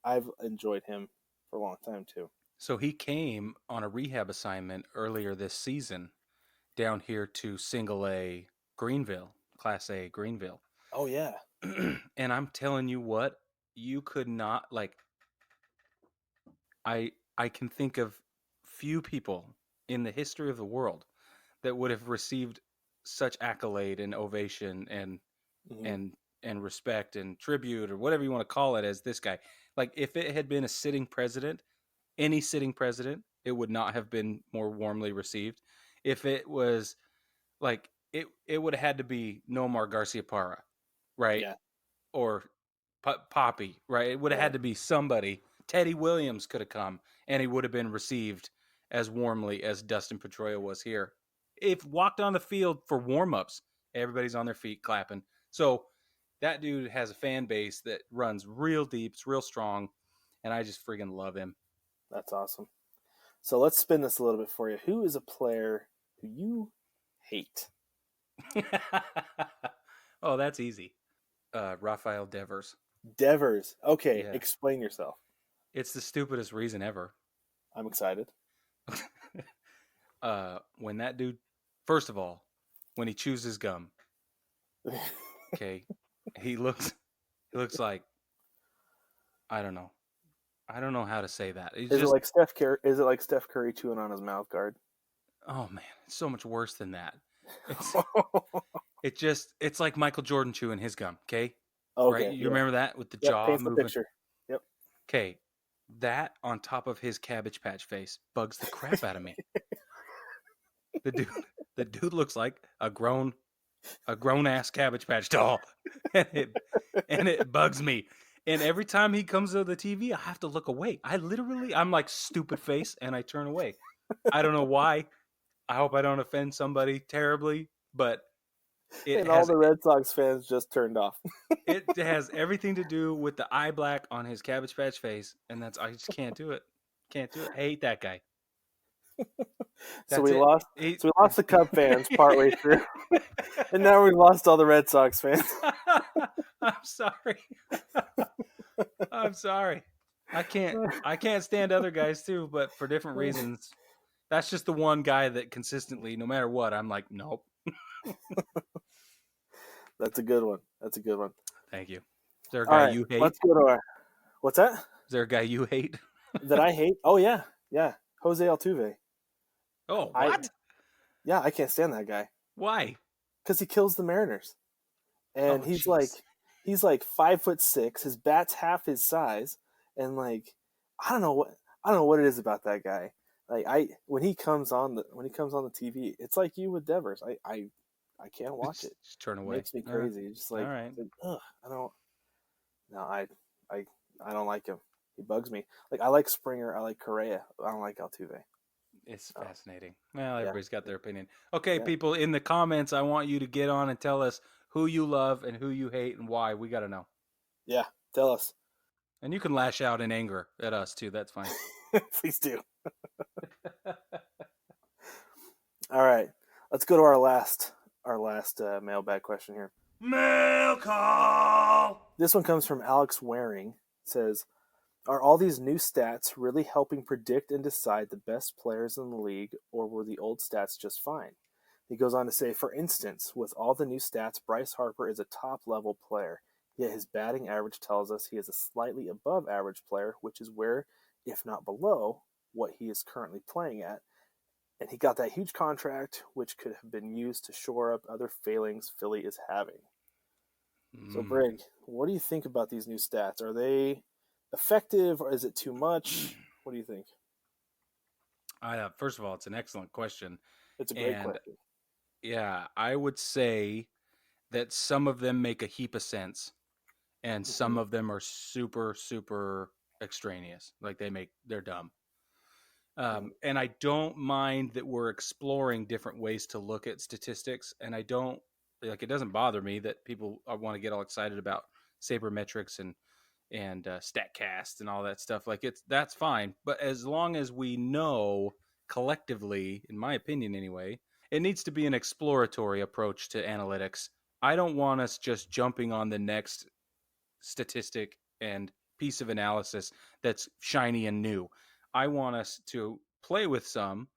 S1: I've enjoyed him for a long time too.
S2: So he came on a rehab assignment earlier this season down here to Single A Greenville, Class A Greenville.
S1: Oh yeah.
S2: And I'm telling you what, you could not I can think of few people in the history of the world that would have received such accolade and ovation and and respect and tribute or whatever you want to call it as this guy. Like if it had been a sitting president, any sitting president, it would not have been more warmly received. If it was like it would have had to be Nomar Garcia Parra, right?
S1: Yeah.
S2: Or Poppy, right? It would have had to be somebody. Teddy Williams could have come, and he would have been received as warmly as Dustin Pedroia was here. If walked on the field for warm-ups, everybody's on their feet clapping. So that dude has a fan base that runs real deep, it's real strong, and I just friggin' love him.
S1: That's awesome. So let's spin this a little bit for you. Who is a player who you hate?
S2: Oh, that's easy. Rafael Devers.
S1: Devers. Okay,
S2: Yeah.
S1: Explain yourself.
S2: It's the stupidest reason ever.
S1: I'm excited.
S2: When that dude, first of all, when he chews his gum, okay, he looks like, I don't know how to say that.
S1: Is it like Steph Curry? Is it like Steph Curry chewing on his mouth guard?
S2: Oh man, it's so much worse than that. It's like Michael Jordan chewing his gum. Okay, right? You remember that with the jaw
S1: paint
S2: moving?
S1: the picture. Yep.
S2: Okay, that on top of his Cabbage Patch face bugs the crap out of me. The dude looks like a grown ass Cabbage Patch doll, and it bugs me. And every time he comes to the TV, I have to look away. I'm like stupid face, and I turn away. I don't know why. I hope I don't offend somebody terribly, but
S1: all the Red Sox fans just turned off.
S2: It has everything to do with the eye black on his Cabbage Patch face, and I just can't do it. Can't do it. I hate that guy.
S1: So we lost the Cub fans partway through, and now we lost all the Red Sox fans.
S2: I'm sorry. I'm sorry. I can't stand other guys too, but for different reasons. That's just the one guy that consistently, no matter what, I'm like, nope.
S1: That's a good one.
S2: Thank you. Is there a guy you hate?
S1: Let's go to what's that?
S2: Is there a guy you hate?
S1: That I hate? Oh yeah. Jose Altuve.
S2: Oh, what?
S1: I can't stand that guy.
S2: Why?
S1: Because he kills the Mariners, and he's like 5'6". His bat's half his size, and like I don't know what it is about that guy. Like when he comes on the TV, it's like you with Devers. I can't watch it.
S2: Just turn away.
S1: It makes me crazy. It's just like,
S2: all right.
S1: Ugh, I don't like him. He bugs me. Like I like Springer, I like Correa. I don't like Altuve.
S2: It's fascinating. Well, everybody's got their opinion. Okay, people, in the comments, I want you to get on and tell us who you love and who you hate and why. We got to know.
S1: Yeah, tell us.
S2: And you can lash out in anger at us too. That's fine.
S1: Please do. All right, let's go to our last mailbag question here. Mail call. This one comes from Alex Waring. It says, "Are all these new stats really helping predict and decide the best players in the league, or were the old stats just fine?" He goes on to say, "For instance, with all the new stats, Bryce Harper is a top-level player, yet his batting average tells us he is a slightly above average player, which is where, if not below, what he is currently playing at. And he got that huge contract, which could have been used to shore up other failings Philly is having." So, Brig, what do you think about these new stats? Are they effective, or is it too much? What do you think?
S2: First of all, it's an excellent question.
S1: It's a great question.
S2: Yeah, I would say that some of them make a heap of sense, and some of them are super, super extraneous. Like they're dumb. And I don't mind that we're exploring different ways to look at statistics, and it doesn't bother me that people want to get all excited about sabermetrics and Statcast and all that stuff. That's fine, but as long as we know collectively, in my opinion anyway, it needs to be an exploratory approach to analytics. I don't want us just jumping on the next statistic and piece of analysis that's shiny and new. I want us to play with some,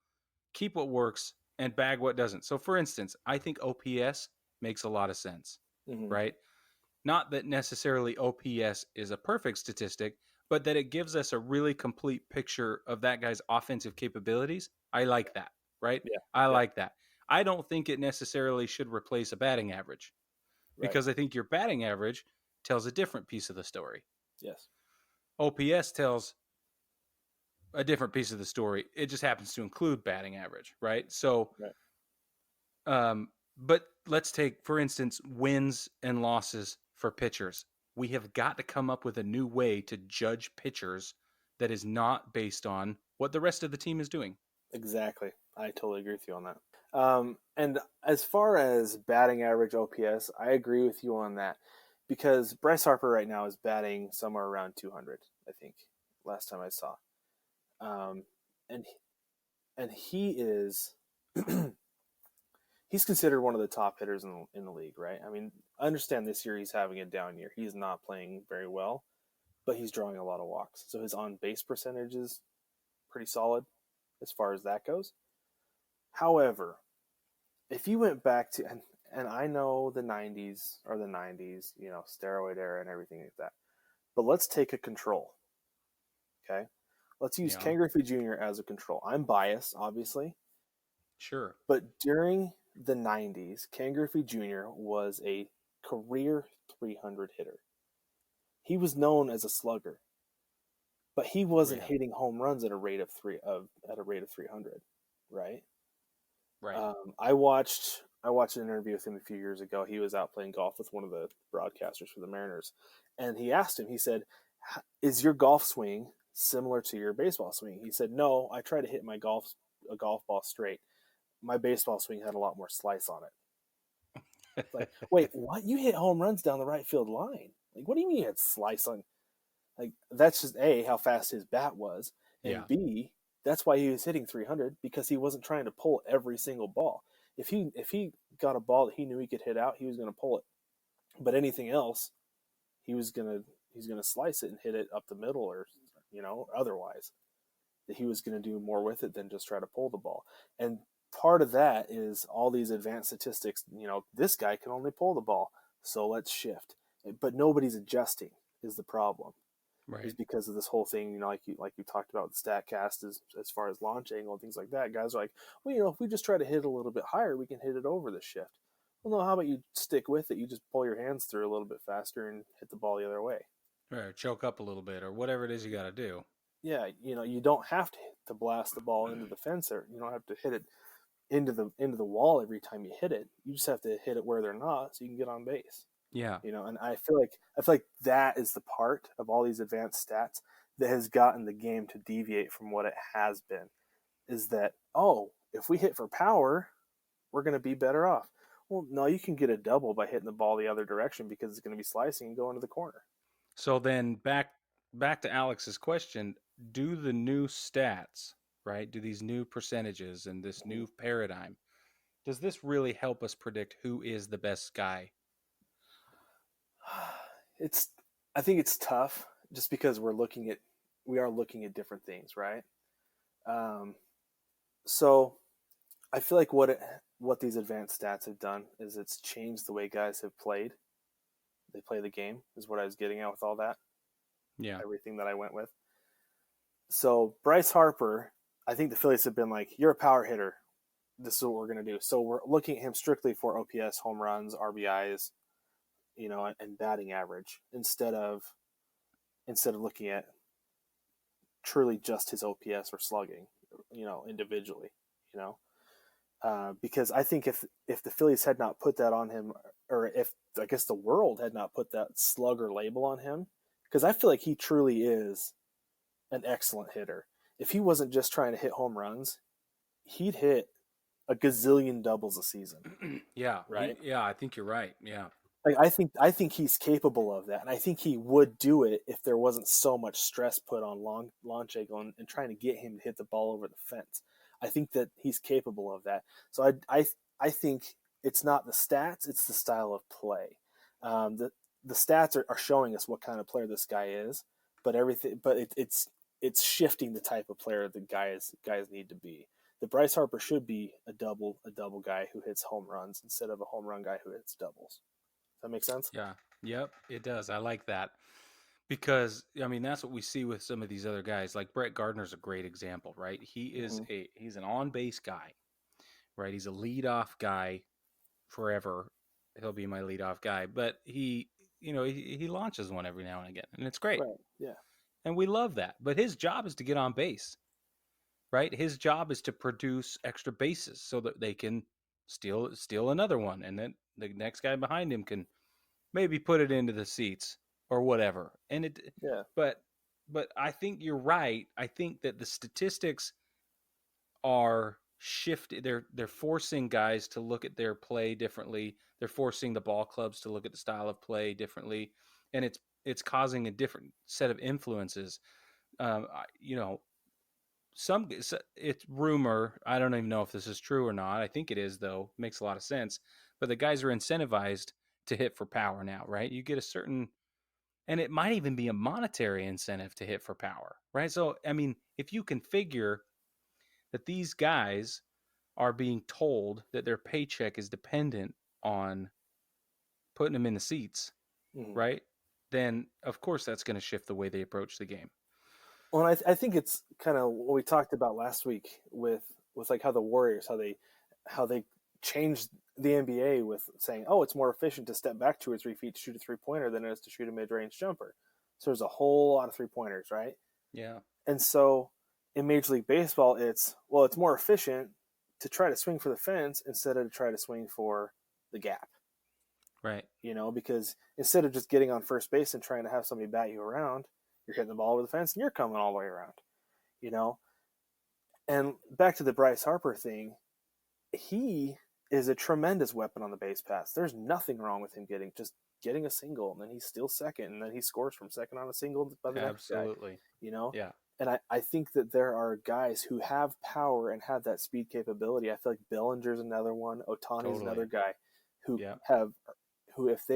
S2: keep what works, and bag what doesn't. So, for instance, I think OPS makes a lot of sense, right? Not that necessarily OPS is a perfect statistic, but that it gives us a really complete picture of that guy's offensive capabilities. I like that, right?
S1: Yeah.
S2: I like that. I don't think it necessarily should replace a batting average, because I think your batting average tells a different piece of the story.
S1: Yes.
S2: OPS tells a different piece of the story. It just happens to include batting average, right? So, but let's take, for instance, wins and losses for pitchers. We have got to come up with a new way to judge pitchers that is not based on what the rest of the team is doing.
S1: Exactly. I totally agree with you on that. And as far as batting average OPS, I agree with you on that, because Bryce Harper right now is batting somewhere around 200, I think, last time I saw. And he is he's considered one of the top hitters in the league, right? I mean, I understand this year he's having a down year. He's not playing very well, but he's drawing a lot of walks. So his on-base percentage is pretty solid as far as that goes. However, if you went back to, and I know the 90s, steroid era and everything like that, but let's take a control, okay? Let's use Ken Griffey Jr. as a control. I'm biased, obviously.
S2: Sure.
S1: But during the 90s, Ken Griffey Jr. was a career 300 hitter. He was known as a slugger, but he wasn't hitting home runs at a rate of 300, right?
S2: Right.
S1: I watched an interview with him a few years ago. He was out playing golf with one of the broadcasters for the Mariners, and he asked him. He said, "Is your golf swing similar to your baseball swing?" He said, "No, I try to hit a golf ball straight. My baseball swing had a lot more slice on it." It's like, wait, what? You hit home runs down the right field line? Like, what do you mean you had slice on? Like, that's just A, how fast his bat was, and B, that's why he was hitting 300, because he wasn't trying to pull every single ball. If he got a ball that he knew he could hit out, he was going to pull it. But anything else, he's going to slice it and hit it up the middle, or otherwise. That he was going to do more with it than just try to pull the ball. And part of that is all these advanced statistics. This guy can only pull the ball, so let's shift. But nobody's adjusting is the problem.
S2: Right.
S1: Is because of this whole thing, like you talked about with Statcast, as far as launch angle and things like that. Guys are like, well, if we just try to hit a little bit higher, we can hit it over the shift. Well, no, how about you stick with it? You just pull your hands through a little bit faster and hit the ball the other way.
S2: Or choke up a little bit, or whatever it is you got to do.
S1: Yeah, you don't have to blast the ball into the fence, or you don't have to hit it into the wall every time you hit it. You just have to hit it where they're not, so you can get on base.
S2: Yeah.
S1: And I feel like that is the part of all these advanced stats that has gotten the game to deviate from what it has been. Is that, if we hit for power, we're going to be better off. Well, no, you can get a double by hitting the ball the other direction, because it's going to be slicing and going to the corner.
S2: So then back back to Alex's question, do the new stats, right? Do these new percentages and this new paradigm, does this really help us predict who is the best guy?
S1: It's I think it's tough just because we are looking at different things, right? Um, so I feel like what these advanced stats have done is it's changed the way guys have played. They play the game is what I was getting at with all that.
S2: Yeah.
S1: Everything that I went with. So Bryce Harper, I think the Phillies have been like, you're a power hitter. This is what we're going to do. So we're looking at him strictly for OPS, home runs, RBIs, and batting average instead of looking at truly just his OPS or slugging, individually, because I think if the Phillies had not put that on him, or if I guess the world had not put that slugger label on him, because I feel like he truly is an excellent hitter. If he wasn't just trying to hit home runs, he'd hit a gazillion doubles a season.
S2: Yeah.
S1: Right.
S2: I think you're right. Yeah.
S1: Like I think he's capable of that, and I think he would do it if there wasn't so much stress put on launch angle and trying to get him to hit the ball over the fence. I think that he's capable of that. So I think it's not the stats; it's the style of play. The stats are showing us what kind of player this guy is, but it's shifting the type of player the guys need to be. The Bryce Harper should be a double guy who hits home runs instead of a home run guy who hits doubles. That makes sense?
S2: Yeah. Yep, it does. I like that. Because I mean that's what we see with some of these other guys. Like Brett Gardner's a great example, right? He's an on-base guy, right? He's a leadoff guy forever. He'll be my leadoff guy, but he launches one every now and again, and it's great.
S1: Right. Yeah.
S2: And we love that. But his job is to get on base, right? His job is to produce extra bases so that they can steal another one, and then the next guy behind him can maybe put it into the seats or whatever. And
S1: Yeah.
S2: but I think you're right. I think that the statistics are shifted. They're forcing guys to look at their play differently. They're forcing the ball clubs to look at the style of play differently, and it's causing a different set of influences. You know, it's rumor. I don't even know if this is true or not. I think it is though. Makes a lot of sense. But the guys are incentivized to hit for power now, right? You get a certain, and it might even be a monetary incentive to hit for power, right? So, I mean, if you can figure that these guys are being told that their paycheck is dependent on putting them in the seats,
S1: Mm-hmm.
S2: right? Then, of course, that's going to shift the way they approach the game.
S1: Well, I think it's kind of what we talked about last week with like how the Warriors, how they changed the NBA with saying, oh, it's more efficient to step back 2 or 3 feet to shoot a 3-pointer than it is to shoot a mid-range jumper. So there's a whole lot of 3-pointers, right?
S2: Yeah.
S1: And so in Major League Baseball, it's more efficient to try to swing for the fence instead of to try to swing for the gap.
S2: Right.
S1: Because instead of just getting on first base and trying to have somebody bat you around, you're hitting the ball over the fence and you're coming all the way around, And back to the Bryce Harper thing, he is a tremendous weapon on the base paths. There's nothing wrong with him getting a single, and then he's still second, and then he scores from second on a single by the next guy.
S2: Absolutely.
S1: Yeah.
S2: And
S1: I think that there are guys who have power and have that speed capability. I feel like Bellinger's another one. Otani's another guy who if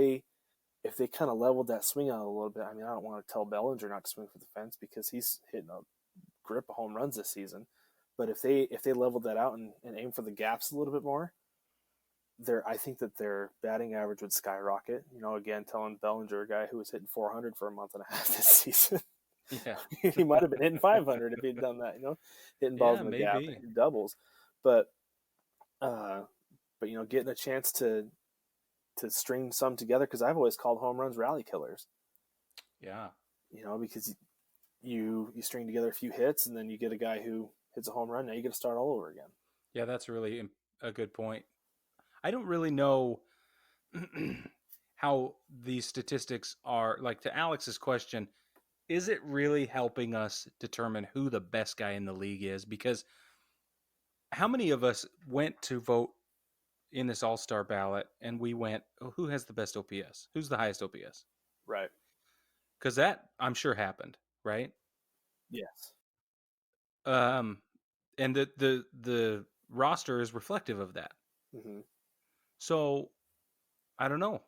S1: they kind of leveled that swing out a little bit. I mean, I don't want to tell Bellinger not to swing for the fence because he's hitting a grip of home runs this season. But if they leveled that out and aim for the gaps a little bit more, I think that their batting average would skyrocket. Again, telling Bellinger, a guy who was hitting 400 for a month and a half this season, he might have been hitting 500 if he'd done that. Hitting balls in the gap, doubles. But getting a chance to string some together, because I've always called home runs rally killers.
S2: Yeah.
S1: Because you string together a few hits and then you get a guy who hits a home run. Now you get to start all over again.
S2: Yeah, that's really a good point. I don't really know how these statistics are, like, to Alex's question, is it really helping us determine who the best guy in the league is? Because how many of us went to vote in this All-Star ballot and we went, oh, who has the best OPS? Who's the highest OPS?
S1: Right.
S2: Because that, I'm sure, happened. right?
S1: Yes.
S2: And the roster is reflective of that.
S1: Mm-hmm.
S2: So I don't know.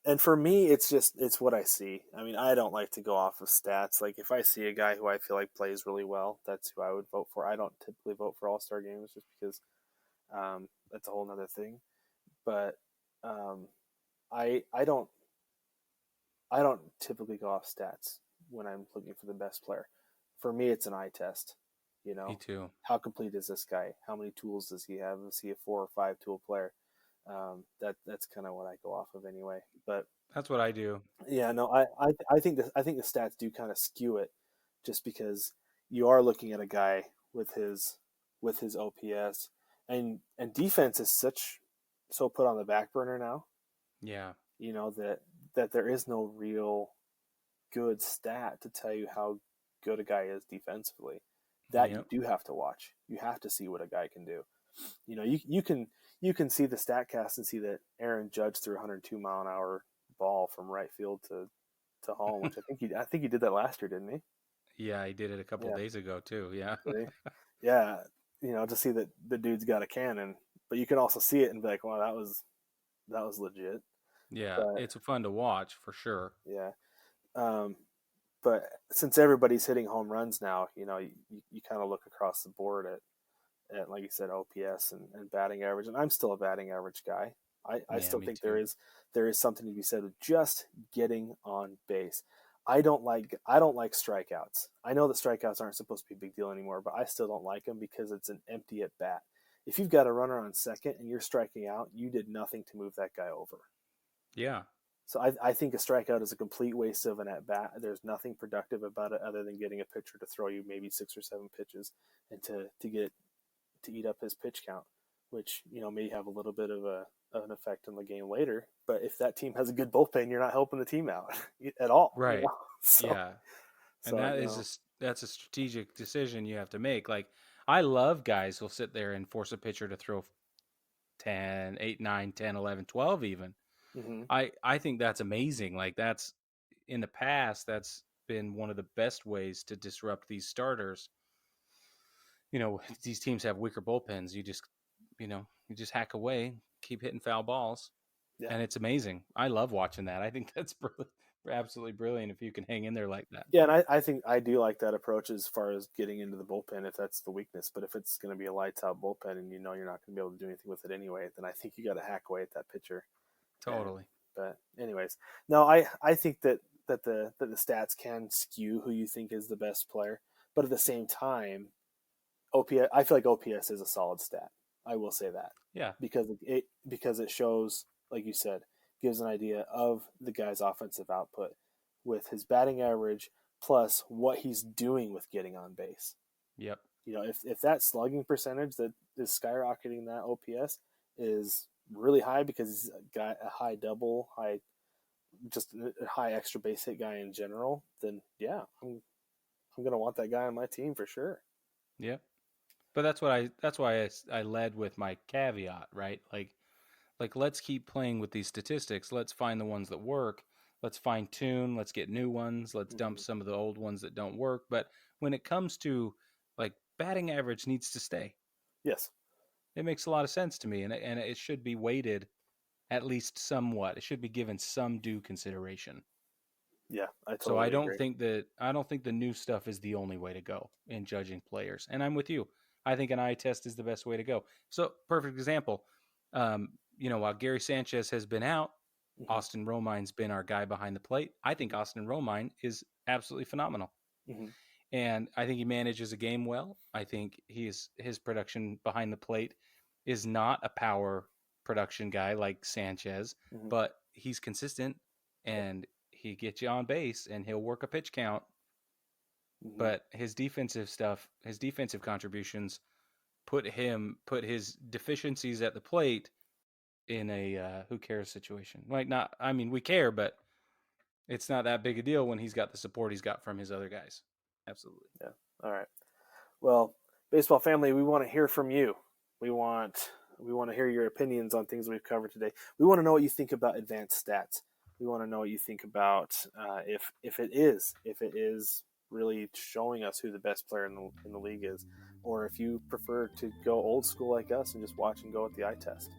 S1: And for me, it's what I see. I mean, I don't like to go off of stats. Like if I see a guy who I feel like plays really well, that's who I would vote for. I don't typically vote for All-Star games just because that's a whole nother thing. But um, I don't typically go off stats when I'm looking for the best player. For me, it's an eye test. You
S2: Me
S1: know,
S2: too.
S1: how complete is this guy? How many tools does he have? Is he a 4 or 5 tool player? That's kind of what I go off of anyway. But
S2: That's what I do.
S1: yeah, no, I think the stats do kind of skew it, just because you are looking at a guy with his OPS, and defense is so put on the back burner now.
S2: Yeah.
S1: You know that there is no real good stat to tell you how good a guy is defensively. That you
S2: Yep.
S1: do have to watch. You have to see what a guy can do. You know, you can see the stat cast and see that Aaron Judge threw 102-mile-an-hour ball from right field to home, which I think he did that last year, didn't he?
S2: Yeah, I did it a couple
S1: Yeah,
S2: days ago too. Yeah.
S1: yeah. You know, to see that the dude's got a cannon, but you can also see it and be like, "Wow, that was legit."
S2: Yeah,
S1: But
S2: it's fun to watch for sure.
S1: yeah, um, but since everybody's hitting home runs now, you know, you kind of look across the board at like you said, OPS and batting average, and I'm still a batting average guy. I
S2: Yeah,
S1: still
S2: me
S1: think
S2: too.
S1: there is something to be said with just getting on base. I don't like strikeouts. I know that strikeouts aren't supposed to be a big deal anymore, but I still don't like them because it's an empty at bat. If you've got a runner on second and you're striking out, you did nothing to move that guy over.
S2: Yeah.
S1: So I think a strikeout is a complete waste of an at bat. There's nothing productive about it other than getting a pitcher to throw you maybe 6 or 7 pitches and to eat up his pitch count, which you know may have a little bit of an effect on the game later. But if that team has a good bullpen, you're not helping the team out at all. You
S2: Right.
S1: know, so
S2: Yeah. And
S1: so you know,
S2: that's a strategic decision you have to make. Like I love guys who'll sit there and force a pitcher to throw 10, 8, 9, 10, 11, 12 even.
S1: mm-hmm.
S2: I think that's amazing. Like that's in the past that's been one of the best ways to disrupt these starters. You know, these teams have weaker bullpens. You just hack away, keep hitting foul balls,
S1: Yeah.
S2: and it's amazing. I love watching that. I think that's absolutely brilliant if you can hang in there like that.
S1: Yeah, and I think I do like that approach as far as getting into the bullpen if that's the weakness. But if it's going to be a lights out bullpen and you know you're not going to be able to do anything with it anyway, then I think you got to hack away at that pitcher. And
S2: Totally.
S1: but anyways, no, I think that the stats can skew who you think is the best player, but at the same time, OPS I feel like OPS is a solid stat. I will say that
S2: Yeah.
S1: because it shows, like you said, gives an idea of the guy's offensive output with his batting average plus what he's doing with getting on base.
S2: Yep.
S1: You know, if that slugging percentage that is skyrocketing that OPS is really high because he's got a high double, just a high extra base hit guy in general, then yeah, I'm gonna want that guy on my team for sure.
S2: Yep. But that's why I led with my caveat, right? Like let's keep playing with these statistics. Let's find the ones that work. Let's fine tune. Let's get new ones. Let's dump
S1: Mm-hmm.
S2: some of the old ones that don't work. But when it comes to like batting average needs to stay.
S1: Yes.
S2: It makes a lot of sense to me, and it should be weighted at least somewhat. It should be given some due consideration.
S1: Yeah, I
S2: So
S1: totally agree.
S2: I don't think the new stuff is the only way to go in judging players. And I'm with you. I think an eye test is the best way to go. So perfect example. While Gary Sanchez has been out,
S1: Mm-hmm.
S2: Austin Romine's been our guy behind the plate. I think Austin Romine is absolutely phenomenal.
S1: Mm-hmm.
S2: And I think he manages a game well. I think his production behind the plate is not a power production guy like Sanchez,
S1: Mm-hmm.
S2: but he's consistent and he gets you on base and he'll work a pitch count.
S1: Mm-hmm.
S2: But his defensive contributions put his deficiencies at the plate in a who cares situation. Like not, I mean, we care, but it's not that big a deal when he's got the support he's got from his other guys. Absolutely.
S1: Yeah. All right. Well, baseball family, we want to hear from you. We want to hear your opinions on things we've covered today. We want to know what you think about advanced stats. We want to know what you think about if it is really showing us who the best player in the league is, or if you prefer to go old school like us and just watch and go with the eye test.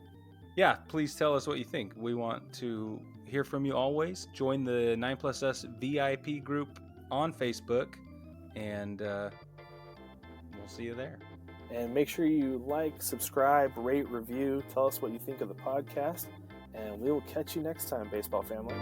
S2: Yeah, please tell us what you think. We want to hear from you always. Join the 9+us VIP group on Facebook, and we'll see you there.
S1: And make sure you like, subscribe, rate, review. Tell us what you think of the podcast, and we will catch you next time, baseball family.